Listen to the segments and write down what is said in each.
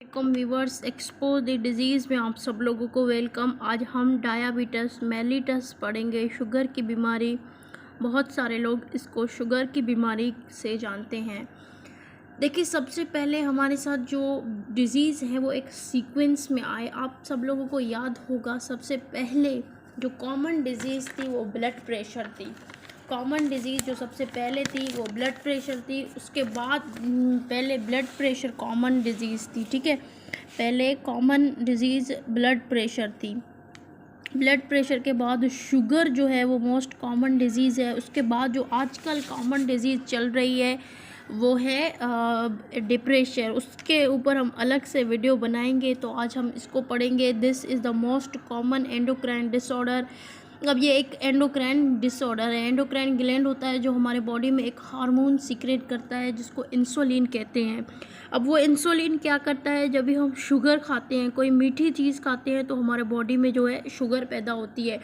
Welcome viewers, expose the disease में आप सब लोगों को वेलकम। आज हम डायबिटीज़ मेलिटस पढ़ेंगे। शुगर की बीमारी, बहुत सारे लोग इसको शुगर की बीमारी से जानते हैं। देखिए, सबसे पहले हमारे साथ जो डिज़ीज़ है वो एक सीक्वेंस में आए। आप सब लोगों को याद होगा, सबसे पहले जो कॉमन डिज़ीज़ थी वो ब्लड प्रेशर थी। कॉमन डिज़ीज़ जो सबसे पहले थी वो ब्लड प्रेशर थी। उसके बाद पहले ब्लड प्रेशर कॉमन डिज़ीज़ थी, ठीक है। पहले कॉमन डिज़ीज़ ब्लड प्रेशर थी। ब्लड प्रेशर के बाद शुगर जो है वो मोस्ट कॉमन डिज़ीज़ है। उसके बाद जो आजकल कॉमन डिज़ीज़ चल रही है वो है डिप्रेशन। उसके ऊपर हम अलग से वीडियो बनाएंगे, तो आज हम इसको पढ़ेंगे। This is the most common endocrine disorder. अब ये एक एंडोक्राइन डिसऑर्डर है। एंडोक्राइन ग्लैंड होता है जो हमारे बॉडी में एक हार्मोन सीक्रेट करता है जिसको इंसुलिन कहते हैं। अब वो इंसुलिन क्या करता है, जब भी हम शुगर खाते हैं, कोई मीठी चीज़ खाते हैं, तो हमारे बॉडी में जो है शुगर पैदा होती है।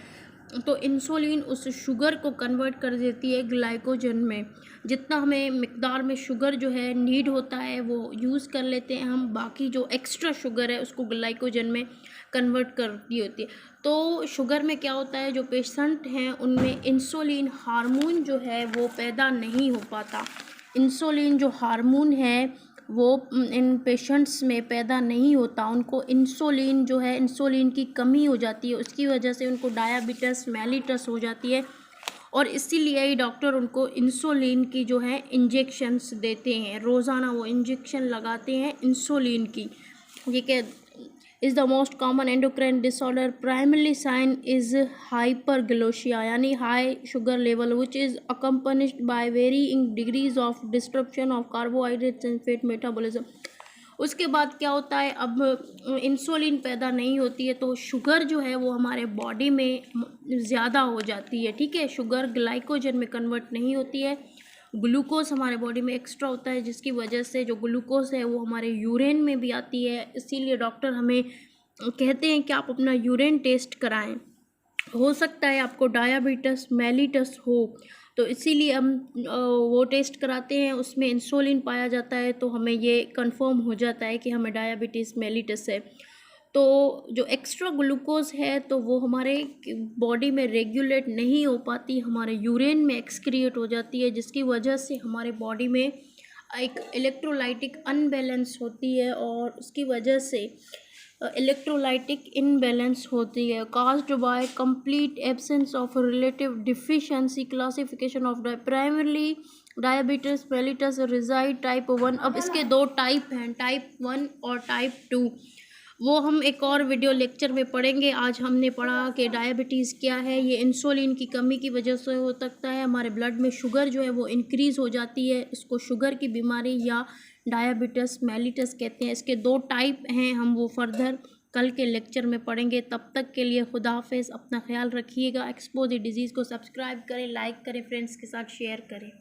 तो इंसुलिन उस शुगर को कन्वर्ट कर देती है ग्लाइकोजन में। जितना हमें मिकदार में शुगर जो है नीड होता है वो यूज़ कर लेते हैं हम। बाकी जो एक्स्ट्रा शुगर है उसको ग्लाइकोजन में कन्वर्ट कर दी होती है। तो शुगर में क्या होता है, जो पेशेंट हैं उनमें इंसुलिन हार्मोन जो है वो पैदा नहीं हो पाता। इंसुलिन जो हार्मोन है वो इन पेशेंट्स में पैदा नहीं होता। उनको इंसुलिन जो है, इंसुलिन की कमी हो जाती है। उसकी वजह से उनको डायबिटीज़ मेलिटस हो जाती है और इसीलिए ही डॉक्टर उनको इंसुलिन की जो है इंजेक्शंस देते हैं। रोज़ाना वो इंजेक्शन लगाते हैं इंसुलिन की। ये क्या is the most common endocrine disorder. Primary sign is hyperglycemia, यानी high sugar level which is accompanied by varying degrees of disruption of carbohydrates and fat metabolism. उसके बाद क्या होता है, अब इंसुलिन पैदा नहीं होती है तो शुगर जो है वो हमारे बॉडी में ज़्यादा हो जाती है, ठीक है। शुगर ग्लाइकोजन में कन्वर्ट नहीं होती है। ग्लूकोज हमारे बॉडी में एक्स्ट्रा होता है, जिसकी वजह से जो ग्लूकोज है वो हमारे यूरिन में भी आती है। इसीलिए डॉक्टर हमें कहते हैं कि आप अपना यूरिन टेस्ट कराएं। हो सकता है आपको डायबिटीज़ मेलिटस हो, तो इसीलिए हम वो टेस्ट कराते हैं। उसमें इंसुलिन पाया जाता है तो हमें ये कंफर्म हो जाता है कि हमें डायबिटीज़ मेलिटस है। तो जो एक्स्ट्रा ग्लूकोज है तो वो हमारे बॉडी में रेगुलेट नहीं हो पाती, हमारे यूरिन में एक्सक्रिएट हो जाती है, जिसकी वजह से हमारे बॉडी में एक इलेक्ट्रोलाइटिक अनबैलेंस होती है और उसकी वजह से इलेक्ट्रोलाइटिक इनबैलेंस होती है, caused by complete absence of relative deficiency classification of primarily diabetes mellitus rigid type 1। अब इसके दो टाइप हैं, टाइप 1 और टाइप 2। वो हम एक और वीडियो लेक्चर में पढ़ेंगे। आज हमने पढ़ा कि डायबिटीज़ क्या है। ये इंसुलिन की कमी की वजह से हो सकता है। हमारे ब्लड में शुगर जो है वो इंक्रीज़ हो जाती है। इसको शुगर की बीमारी या डायबिटीज़ मेलिटस कहते हैं। इसके दो टाइप हैं, हम वो फर्दर कल के लेक्चर में पढ़ेंगे। तब तक के लिए खुदा हाफिज़, अपना ख्याल रखिएगा। एक्सपोज द डिज़ीज़ को सब्सक्राइब करें, लाइक करें, फ्रेंड्स के साथ शेयर करें।